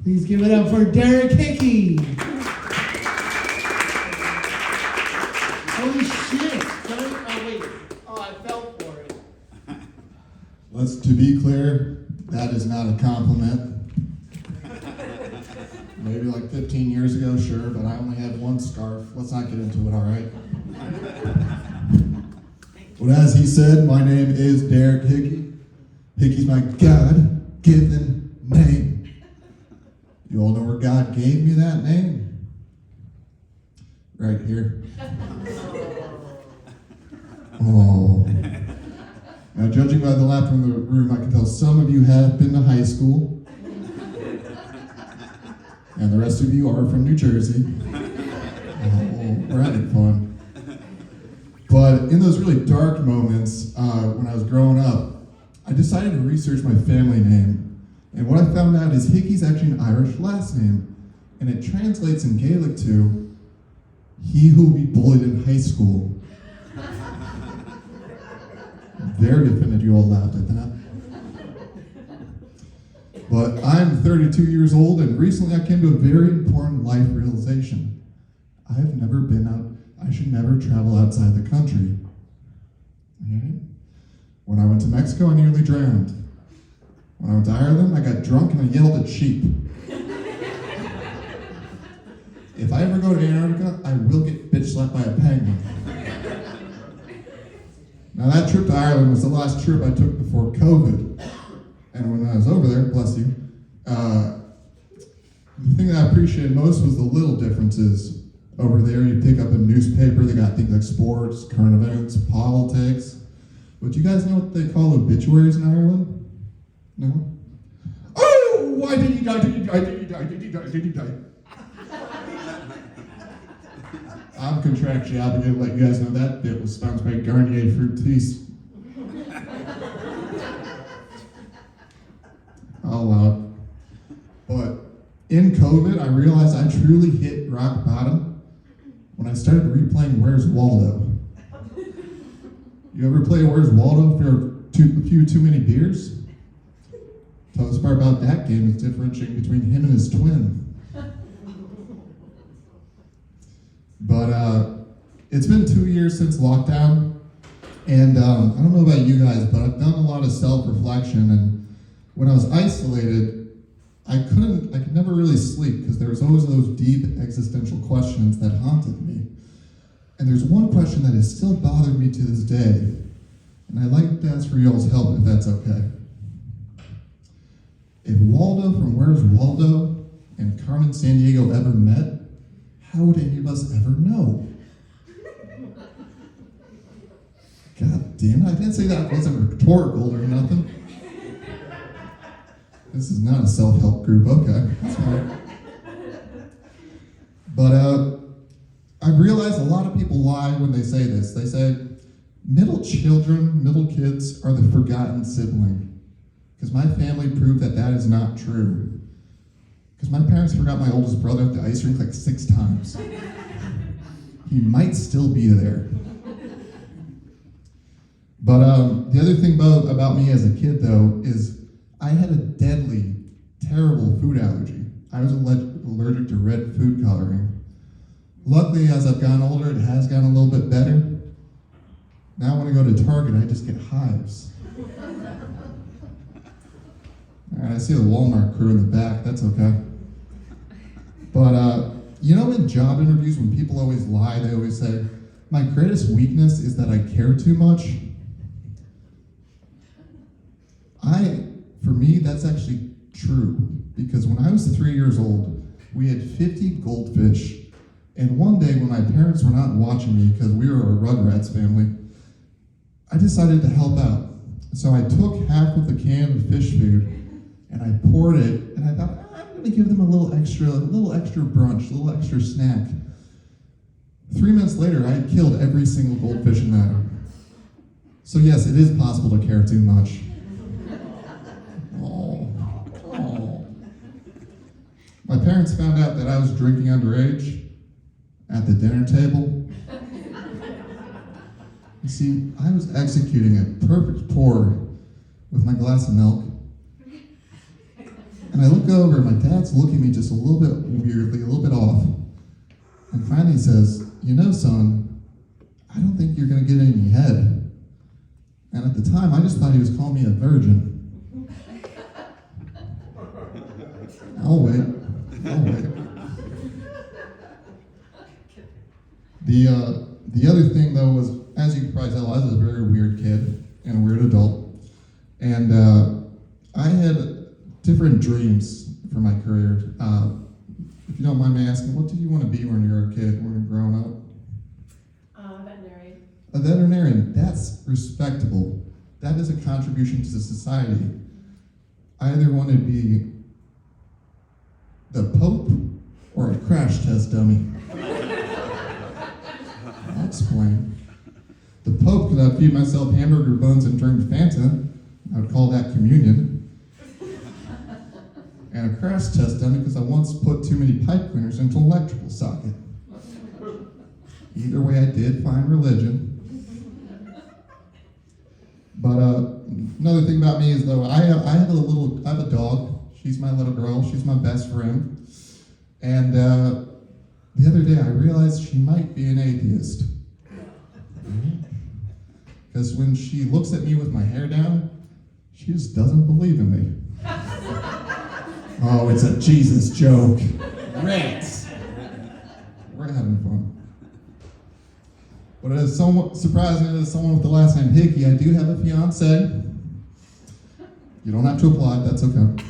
Please give it up for Derek Hickey. Holy shit. Oh, wait. Oh, I fell for it. To be clear, that is not a compliment. Maybe like 15 years ago, sure, but I only had one scarf. Let's not get into it, all right? But as he said, my name is Derek Hickey. Hickey's my God-given name. You all know where God gave me that name? Right here. Oh. Now, judging by the laughter in the room, I can tell some of you have been to high school. And the rest of you are from New Jersey. Oh, we're having fun. But in those really dark moments, when I was growing up, I decided to research my family name. And what I found out is Hickey's actually an Irish last name. And it translates in Gaelic to, he who will be bullied in high school. Very offended you all laughed at that. But I'm 32 years old, and recently I came to a very important life realization. I have never been out, I should never travel outside the country. Okay? When I went to Mexico, I nearly drowned. When I went to Ireland, I got drunk and I yelled at sheep. If I ever go to Antarctica, I will get bitch slapped by a penguin. Now that trip to Ireland was the last trip I took before COVID. And when I was over there, bless you, the thing that I appreciated most was the little differences. Over there, you pick up a newspaper, they got things like sports, current events, politics. But you guys know what they call obituaries in Ireland? No? Oh, why did he die? Did he die? Did he die? Did he die? Did he die? I'm contractually obligated to let you guys know that bit was sponsored by Garnier Fructis. I'll allow it. But in COVID, I realized I truly hit rock bottom when I started replaying Where's Waldo. You ever play Where's Waldo for a few too many beers? Toughest part about that game is differentiating between him and his twin. But it's been 2 years since lockdown, and I don't know about you guys, but I've done a lot of self-reflection, and when I was isolated, I could never really sleep because there was always those deep existential questions that haunted me. And there's one question that has still bothered me to this day, and I'd like to ask for y'all's help if that's okay. If Waldo from Where's Waldo and Carmen Sandiego ever met, how would any of us ever know? God damn it, I didn't say that wasn't rhetorical or nothing. This is not a self-help group, okay, that's fine. But I've realized a lot of people lie when they say this. They say, middle kids are the forgotten sibling. Because my family proved that that is not true. Because my parents forgot my oldest brother at the ice rink like 6 times. He might still be there. But the other thing about me as a kid, though, is I had a deadly, terrible food allergy. I was allergic to red food coloring. Luckily, as I've gotten older, it has gotten a little bit better. Now when I go to Target, I just get hives. All right, I see the Walmart crew in the back, that's okay. But, you know in job interviews when people always lie, they always say, my greatest weakness is that I care too much. For me, that's actually true. Because when I was 3 years old, we had 50 goldfish. And one day when my parents were not watching me, because we were a Rugrats family, I decided to help out. So I took half of the can of fish food, and I poured it, and I thought, I'm going to give them a little extra brunch, a little extra snack. 3 minutes later, I had killed every single goldfish in that. So yes, it is possible to care too much. Oh. My parents found out that I was drinking underage at the dinner table. You see, I was executing a perfect pour with my glass of milk. And And I look over, and my dad's looking at me just a little bit weirdly, a little bit off. And finally he says, you know, son, I don't think you're going to get any head. And at the time, I just thought he was calling me a virgin. I'll wait. The other thing, though, was, as you can probably tell, I was a very weird kid and a weird adult. And I had different dreams for my career. If you don't mind me asking, what did you want to be when you were a kid, when you were growing up? Veterinarian. A veterinarian. That's respectable. That is a contribution to society. I either wanted to be the Pope or a crash test dummy. I'll explain. The Pope, because I'd feed myself hamburger buns and drink Fanta. I would call that communion. And a crash test dummy because I once put too many pipe cleaners into an electrical socket. Either way, I did find religion. But another thing about me is, though, I have a dog. She's my little girl. She's my best friend. And the other day, I realized she might be an atheist. Because when she looks at me with my hair down, she just doesn't believe in me. Oh, it's a Jesus joke. Rats. We're having fun. But as somewhat surprising as someone with the last name Hickey, I do have a fiance. You don't have to applaud, that's okay.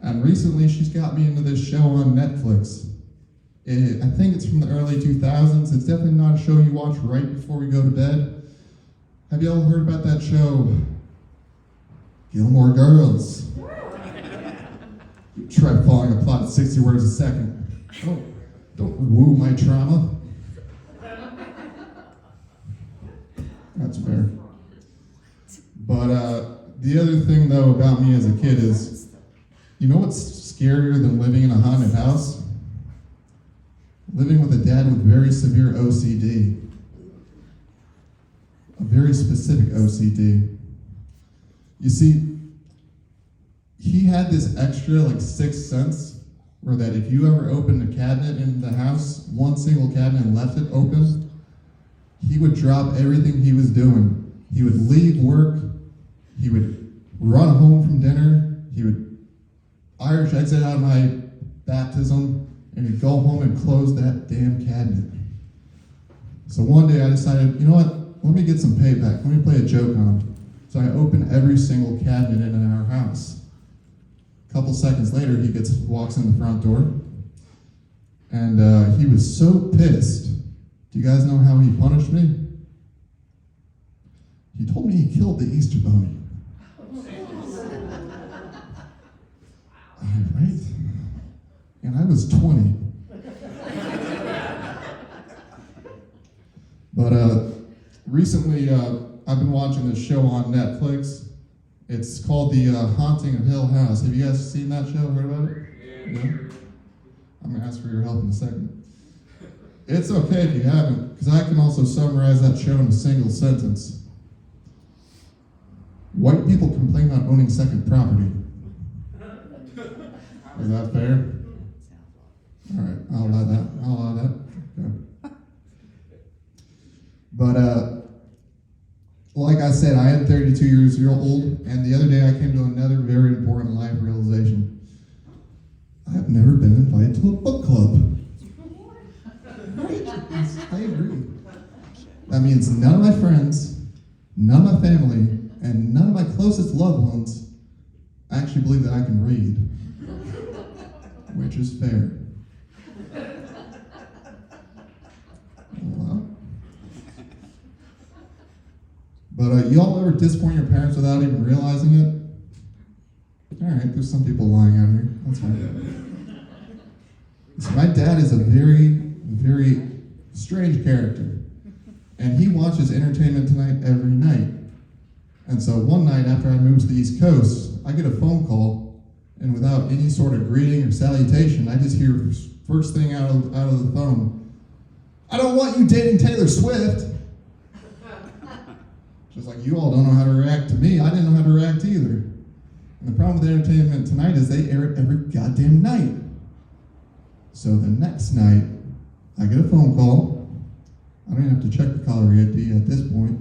And recently she's got me into this show on Netflix. I think it's from the early 2000s. It's definitely not a show you watch right before we go to bed. Have you all heard about that show? Gilmore Girls. Try following a plot at 60 words a second. Don't woo my trauma. That's fair. But the other thing, though, about me as a kid is, you know what's scarier than living in a haunted house? Living with a dad with very severe OCD. A very specific OCD. You see, he had this extra, sixth sense, where that if you ever opened a cabinet in the house, one single cabinet, and left it open, he would drop everything he was doing. He would leave work, he would run home from dinner, he would Irish exit out of my baptism, and he'd go home and close that damn cabinet. So one day I decided, you know what, let me get some payback, let me play a joke on him. So I opened every single cabinet in our house. A couple seconds later, he walks in the front door, and he was so pissed. Do you guys know how he punished me? He told me he killed the Easter Bunny. Right? And I was 20. But recently, I've been watching this show on Netflix. It's called The Haunting of Hill House. Have you guys seen that show, heard about it? Yeah? I'm going to ask for your help in a second. It's okay if you haven't, because I can also summarize that show in a single sentence. White people complain about owning second property. Is that fair? All right, I'll allow that. Okay. But like I said, I am 32 years old, and the other day I came to another very important life realization. I have never been invited to a book club. Right? I agree. That means none of my friends, none of my family, and none of my closest loved ones actually believe that I can read, which is fair. Well, but y'all ever disappoint your parents without even realizing it? All right, there's some people lying out here. That's fine. So my dad is a very, very strange character, and he watches Entertainment Tonight every night. And so one night after I moved to the East Coast, I get a phone call, and without any sort of greeting or salutation, I just hear first thing out of the phone, "I don't want you dating Taylor Swift." Just like you all don't know how to react to me, I didn't know how to react either. And the problem with Entertainment Tonight is they air it every goddamn night. So the next night, I get a phone call. I don't even have to check the caller ID at this point.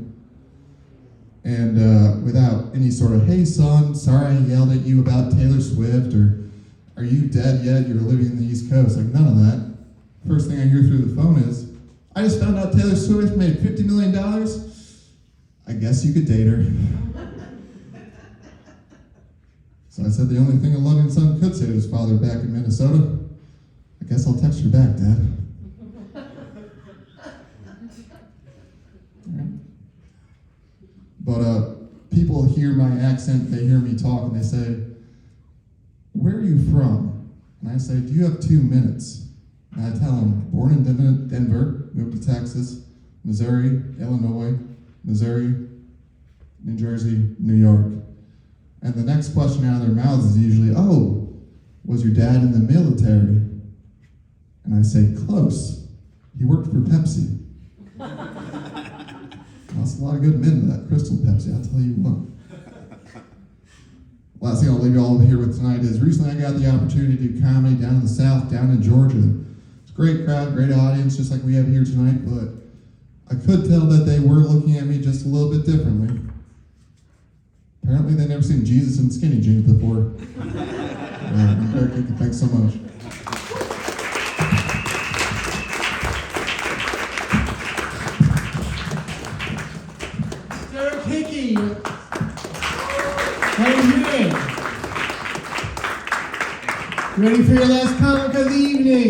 And without any sort of, hey son, sorry I yelled at you about Taylor Swift, or are you dead yet? You're living in the East Coast. Like, none of that. First thing I hear through the phone is, I just found out Taylor Swift made $50 million. I guess you could date her. So I said the only thing a loving son could say to his father back in Minnesota, I guess I'll text her back, Dad. But people hear my accent, they hear me talk, and they say, where are you from? And I say, do you have 2 minutes? And I tell them, born in Denver, moved to Texas, Missouri, Illinois, Missouri, New Jersey, New York. And the next question out of their mouths is usually, oh, was your dad in the military? And I say, close. He worked for Pepsi. Lost a lot of good men to that Crystal Pepsi, I'll tell you what. Last thing I'll leave you all here with tonight is recently I got the opportunity to do comedy down in the South, down in Georgia. It's a great crowd, great audience, just like we have here tonight, but I could tell that they were looking at me just a little bit differently. Apparently they've never seen Jesus in skinny jeans before. Thanks so much. Derek Hickey. How you doing? Ready for your last comic of the evening?